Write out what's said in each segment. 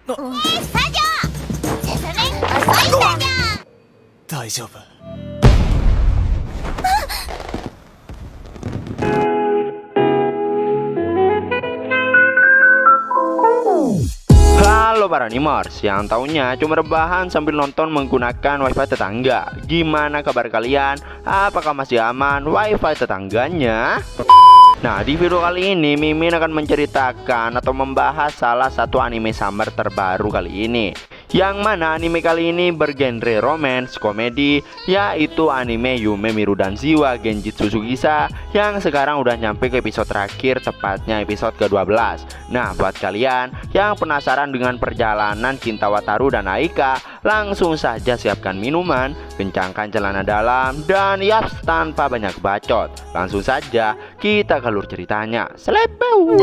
作業進め遅い作業大丈夫。Halo para animers yang taunya cuma rebahan sambil nonton menggunakan wifi tetangga. Gimana kabar kalian? Apakah masih aman wifi tetangganya? Nah, di video kali ini Mimin akan menceritakan atau membahas salah satu anime summer terbaru kali ini, yang mana anime kali ini bergenre romance komedi, yaitu anime Yume Mirudanjiwa Genjitsu Sugisa, yang sekarang udah nyampe ke episode terakhir, tepatnya episode ke-12. Nah, buat kalian yang penasaran dengan perjalanan cinta Wataru dan Aika, langsung saja siapkan minuman, kencangkan celana dalam, dan yaps, tanpa banyak bacot, langsung saja kita ke alur ceritanya. Selepeu.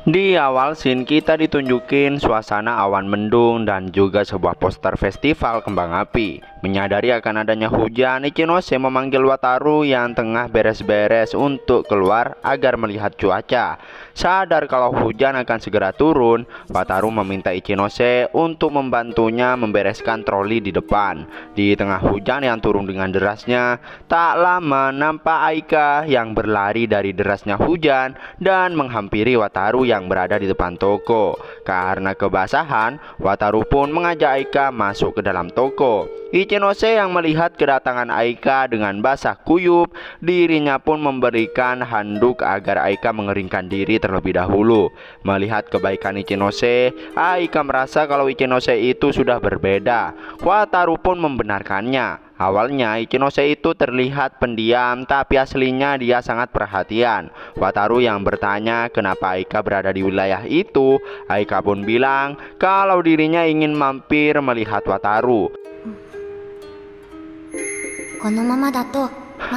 Di awal scene kita ditunjukin suasana awan mendung dan juga sebuah poster festival kembang api. Menyadari akan adanya hujan, Ichinose memanggil Wataru yang tengah beres-beres untuk keluar agar melihat cuaca. Sadar kalau hujan akan segera turun, Wataru meminta Ichinose untuk membantunya membereskan troli di depan. Di tengah hujan yang turun dengan derasnya, tak lama nampak Aika yang berlari dari derasnya hujan dan menghampiri Wataru yang berada di depan toko. Karena kebasahan, Wataru pun mengajak Aika masuk ke dalam toko. Ichinose yang melihat kedatangan Aika dengan basah kuyup, dirinya pun memberikan handuk agar Aika mengeringkan diri terlebih dahulu. Melihat kebaikan Ichinose, Aika merasa kalau Ichinose itu sudah berbeda. Wataru pun membenarkannya. Awalnya Ichinose itu terlihat pendiam, tapi aslinya dia sangat perhatian. Wataru yang bertanya kenapa Aika berada di wilayah itu, Aika pun bilang kalau dirinya ingin mampir melihat Wataru.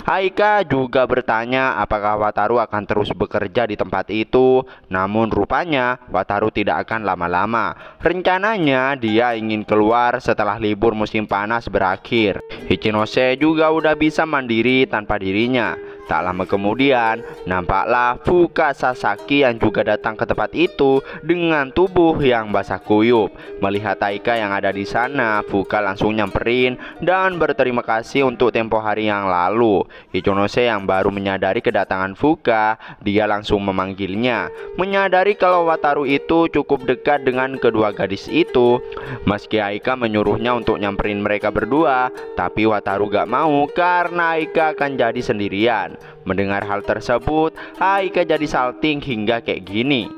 Aika juga bertanya apakah Wataru akan terus bekerja di tempat itu. Namun rupanya Wataru tidak akan lama-lama. Rencananya dia ingin keluar setelah libur musim panas berakhir. Ichinose juga udah bisa mandiri tanpa dirinya. Tak lama kemudian, nampaklah Fuka Sasaki yang juga datang ke tempat itu dengan tubuh yang basah kuyup. Melihat Aika yang ada di sana, Fuka langsung nyamperin dan berterima kasih untuk tempo hari yang lalu. Ichinose yang baru menyadari kedatangan Fuka, dia langsung memanggilnya. Menyadari kalau Wataru itu cukup dekat dengan kedua gadis itu. Meski Aika menyuruhnya untuk nyamperin mereka berdua, tapi Wataru gak mau karena Aika akan jadi sendirian. Mendengar hal tersebut, Aika jadi salting hingga kayak gini.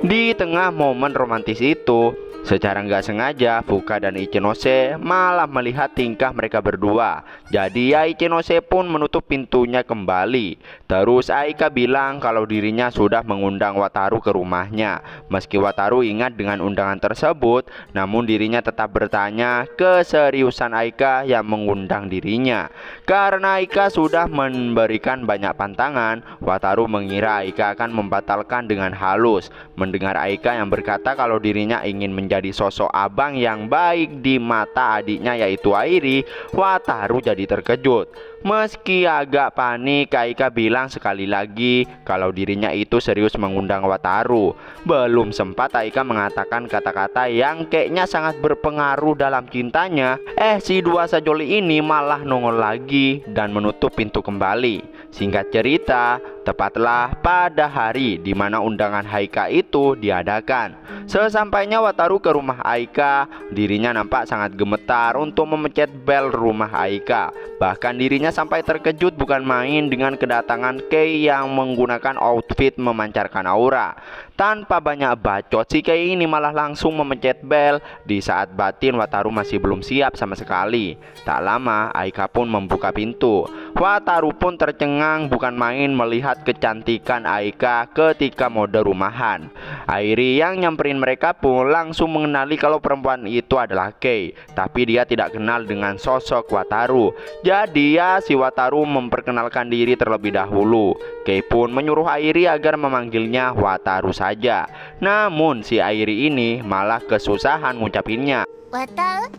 Di tengah momen romantis itu, secara nggak sengaja Fuka dan Ichinose malah melihat tingkah mereka berdua. Jadi ya Ichinose pun menutup pintunya kembali. Terus Aika bilang kalau dirinya sudah mengundang Wataru ke rumahnya. Meski Wataru ingat dengan undangan tersebut, namun dirinya tetap bertanya keseriusan Aika yang mengundang dirinya. Karena Aika sudah memberikan banyak pantangan, Wataru mengira Aika akan membatalkan dengan halus. Mendengar Aika yang berkata kalau dirinya ingin menjadi sosok abang yang baik di mata adiknya yaitu Airi, Wataru jadi terkejut. Meski agak panik, Aika bilang sekali lagi kalau dirinya itu serius mengundang Wataru. Belum sempat Aika mengatakan kata-kata yang kayaknya sangat berpengaruh dalam cintanya, si dua sajoli ini malah nongol lagi dan menutup pintu kembali. Singkat cerita, tepatlah pada hari di mana undangan Aika itu diadakan. Sesampainya Wataru ke rumah Aika, dirinya nampak sangat gemetar untuk memencet bel rumah Aika. Bahkan dirinya sampai terkejut bukan main dengan kedatangan Kei yang menggunakan outfit memancarkan aura. Tanpa banyak bacot, si Kei ini malah langsung memencet bel di saat batin Wataru masih belum siap sama sekali. Tak lama, Aika pun membuka pintu. Wataru pun tercengang bukan main melihat kecantikan Aika ketika mode rumahan. Airi yang nyamperin mereka pun langsung mengenali kalau perempuan itu adalah Kei, tapi dia tidak kenal dengan sosok Wataru. Jadi ya si Wataru memperkenalkan diri terlebih dahulu. Kei pun menyuruh Airi agar memanggilnya Wataru saja. Namun si Airi ini malah kesusahan ngucapinnya. Wataru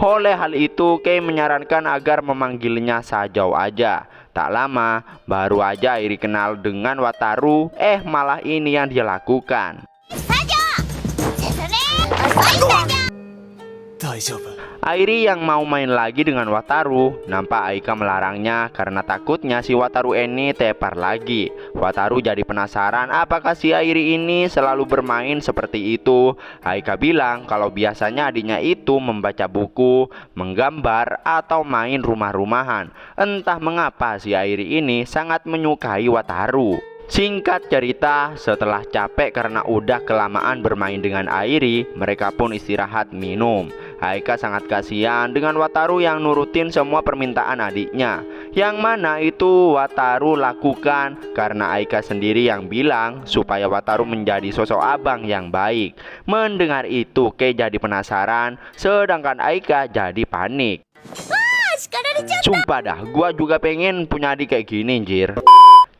Oleh hal itu, Kei menyarankan agar memanggilnya Sajau aja. Tak lama, baru aja Airi kenal dengan Wataru, malah ini yang dia lakukan. 説明遅いんだよ。大丈夫。 Airi yang mau main lagi dengan Wataru, nampak Aika melarangnya karena takutnya si Wataru ini tepar lagi. Wataru jadi penasaran apakah si Airi ini selalu bermain seperti itu. Aika bilang kalau biasanya adiknya itu membaca buku, menggambar, atau main rumah-rumahan. Entah mengapa si Airi ini sangat menyukai Wataru. Singkat cerita, setelah capek karena udah kelamaan bermain dengan Airi, mereka pun istirahat minum. Aika sangat kasihan dengan Wataru yang nurutin semua permintaan adiknya, yang mana itu Wataru lakukan karena Aika sendiri yang bilang supaya Wataru menjadi sosok abang yang baik. Mendengar itu, Kei jadi penasaran, sedangkan Aika jadi panik. Sumpah dah, gua juga pengen punya adik kayak gini, anjir.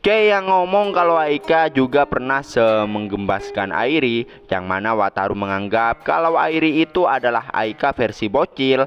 Kei yang ngomong kalau Aika juga pernah menggembaskan Airi, yang mana Wataru menganggap kalau Airi itu adalah Aika versi bocil.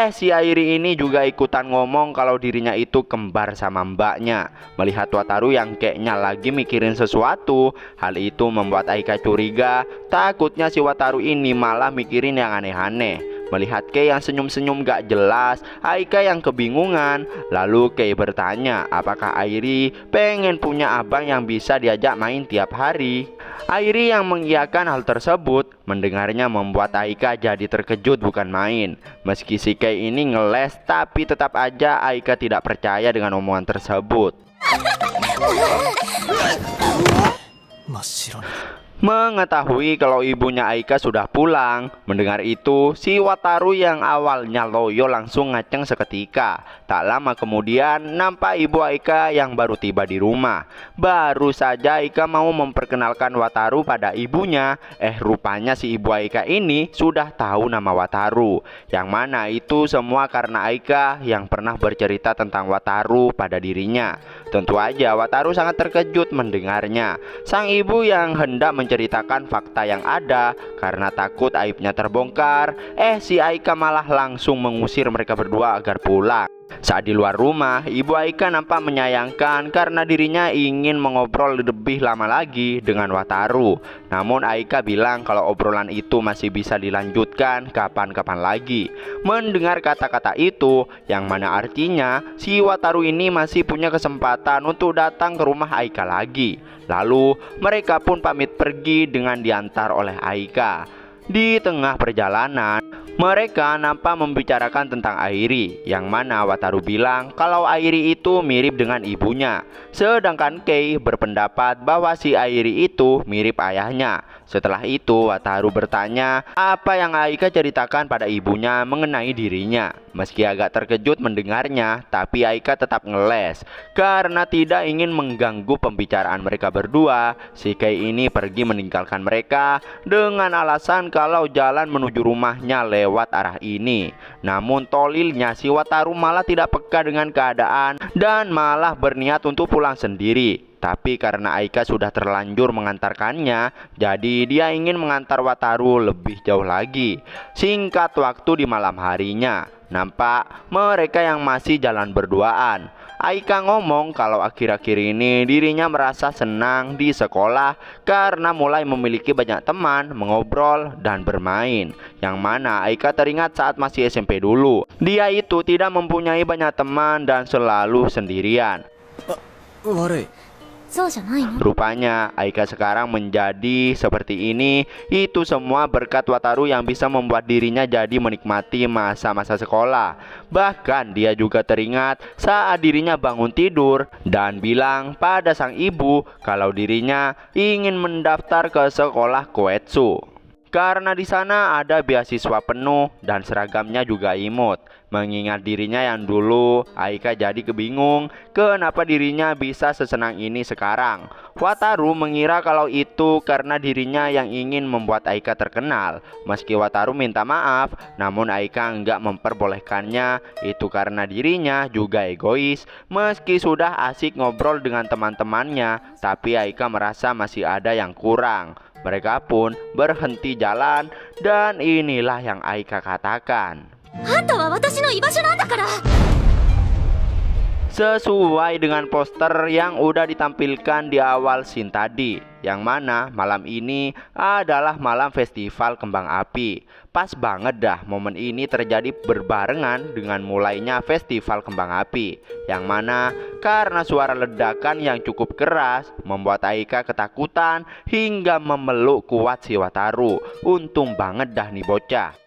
Si Airi ini juga ikutan ngomong kalau dirinya itu kembar sama mbaknya. Melihat Wataru yang kayaknya lagi mikirin sesuatu, hal itu membuat Aika curiga. Takutnya si Wataru ini malah mikirin yang aneh-aneh. Melihat Kei yang senyum-senyum gak jelas, Aika yang kebingungan. Lalu Kei bertanya apakah Airi pengen punya abang yang bisa diajak main tiap hari. Airi yang mengiyakan hal tersebut. Mendengarnya membuat Aika jadi terkejut bukan main. Meski si Kei ini ngeles, tapi tetap aja Aika tidak percaya dengan omongan tersebut. 真っ白な。 Mengetahui kalau ibunya Aika sudah pulang. Mendengar itu, si Wataru yang awalnya loyo langsung ngaceng seketika. Tak lama kemudian, nampak ibu Aika yang baru tiba di rumah. Baru saja Aika mau memperkenalkan Wataru pada ibunya, rupanya si ibu Aika ini sudah tahu nama Wataru. Yang mana itu semua karena Aika yang pernah bercerita tentang Wataru pada dirinya. Tentu aja Wataru sangat terkejut mendengarnya. Sang ibu yang hendak menceritakan fakta yang ada karena takut aibnya terbongkar, si Aika malah langsung mengusir mereka berdua agar pulang. Saat di luar rumah, ibu Aika nampak menyayangkan karena dirinya ingin mengobrol lebih lama lagi dengan Wataru. Namun Aika bilang kalau obrolan itu masih bisa dilanjutkan kapan-kapan lagi. Mendengar kata-kata itu, yang mana artinya si Wataru ini masih punya kesempatan untuk datang ke rumah Aika lagi. Lalu mereka pun pamit pergi dengan diantar oleh Aika. Di tengah perjalanan, mereka nampak membicarakan tentang Airi, yang mana Wataru bilang kalau Airi itu mirip dengan ibunya. Sedangkan Kei berpendapat bahwa si Airi itu mirip ayahnya. Setelah itu Wataru bertanya apa yang Aika ceritakan pada ibunya mengenai dirinya. Meski agak terkejut mendengarnya, tapi Aika tetap ngeles. Karena tidak ingin mengganggu pembicaraan mereka berdua, si Kei ini pergi meninggalkan mereka dengan alasan kalau jalan menuju rumahnya lewat arah ini. Namun tolilnya si Wataru malah tidak peka dengan keadaan dan malah berniat untuk pulang sendiri. Tapi karena Aika sudah terlanjur mengantarkannya, jadi dia ingin mengantar Wataru lebih jauh lagi. Singkat waktu di malam harinya, nampak mereka yang masih jalan berduaan. Aika ngomong kalau akhir-akhir ini dirinya merasa senang di sekolah karena mulai memiliki banyak teman, mengobrol, dan bermain. Yang mana Aika teringat saat masih SMP dulu. Dia itu tidak mempunyai banyak teman dan selalu sendirian. 悪い。 そうじゃないの？ Rupanya Aika sekarang menjadi seperti ini. Itu semua berkat Wataru yang bisa membuat dirinya jadi menikmati masa-masa sekolah. Bahkan dia juga teringat saat dirinya bangun tidur dan bilang pada sang ibu kalau dirinya ingin mendaftar ke sekolah Koetsu. Karena di sana ada beasiswa penuh dan seragamnya juga imut. Mengingat dirinya yang dulu, Aika jadi kebingung kenapa dirinya bisa sesenang ini sekarang. Wataru mengira kalau itu karena dirinya yang ingin membuat Aika terkenal. Meski Wataru minta maaf, namun Aika enggak memperbolehkannya. Itu karena dirinya juga egois. Meski sudah asik ngobrol dengan teman-temannya, tapi Aika merasa masih ada yang kurang. Mereka pun berhenti jalan dan inilah yang Aika katakan. あんたは私の居場所なんだから。 Sesuai dengan poster yang udah ditampilkan di awal scene tadi, yang mana malam ini adalah malam festival kembang api. Pas banget dah momen ini terjadi berbarengan dengan mulainya festival kembang api, yang mana karena suara ledakan yang cukup keras membuat Aika ketakutan hingga memeluk kuat si Wataru. Untung banget dah nih bocah.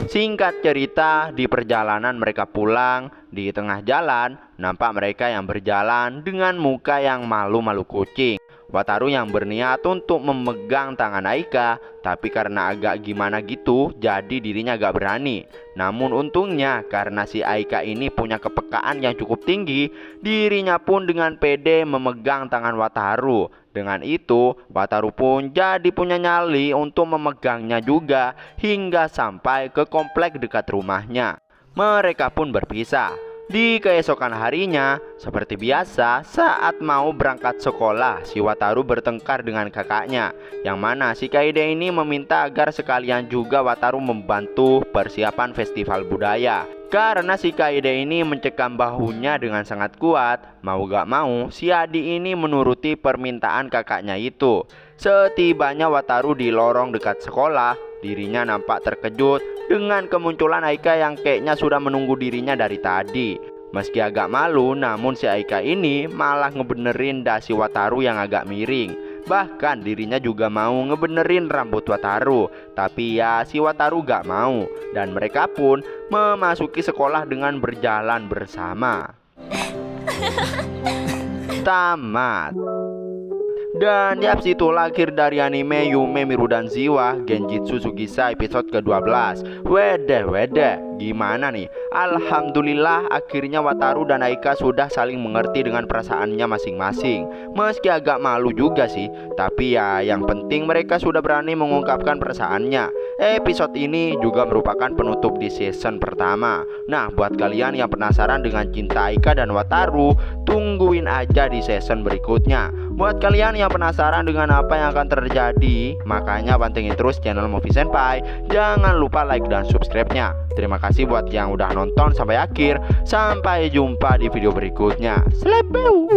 Singkat cerita, di perjalanan mereka pulang, di tengah jalan nampak mereka yang berjalan dengan muka yang malu-malu kucing. Wataru yang berniat untuk memegang tangan Aika, tapi karena agak gimana gitu, jadi dirinya agak berani. Namun untungnya karena si Aika ini punya kepekaan yang cukup tinggi, dirinya pun dengan pede memegang tangan Wataru. Dengan itu, Wataru pun jadi punya nyali untuk memegangnya juga hingga sampai ke komplek dekat rumahnya. Mereka pun berpisah. Di keesokan harinya, seperti biasa, saat mau berangkat sekolah, si Wataru bertengkar dengan kakaknya, yang mana si Kaede ini meminta agar sekalian juga Wataru membantu persiapan festival budaya. Karena si Kaede ini mencekam bahunya dengan sangat kuat, mau gak mau si Adi ini menuruti permintaan kakaknya itu. Setibanya Wataru di lorong dekat sekolah, dirinya nampak terkejut dengan kemunculan Aika yang kayaknya sudah menunggu dirinya dari tadi. Meski agak malu, namun si Aika ini malah ngebenerin dasi Wataru yang agak miring. Bahkan dirinya juga mau ngebenerin rambut Wataru. Tapi ya si Wataru gak mau. Dan mereka pun memasuki sekolah dengan berjalan bersama. Tamat. Dan yap, situlah akhir dari anime Yume Mirudan Ziwa Genjitsu Sugisa episode ke-12. Wede, gimana nih? Alhamdulillah akhirnya Wataru dan Aika sudah saling mengerti dengan perasaannya masing-masing. Meski agak malu juga sih, tapi ya yang penting mereka sudah berani mengungkapkan perasaannya. Episode ini juga merupakan penutup di season pertama. Nah, buat kalian yang penasaran dengan cinta Aika dan Wataru, tungguin aja di season berikutnya. Buat kalian yang penasaran dengan apa yang akan terjadi, makanya pantengin terus channel Movie Senpai. Jangan lupa like dan subscribe-nya. Terima kasih buat yang udah nonton sampai akhir. Sampai jumpa di video berikutnya. Slepeu.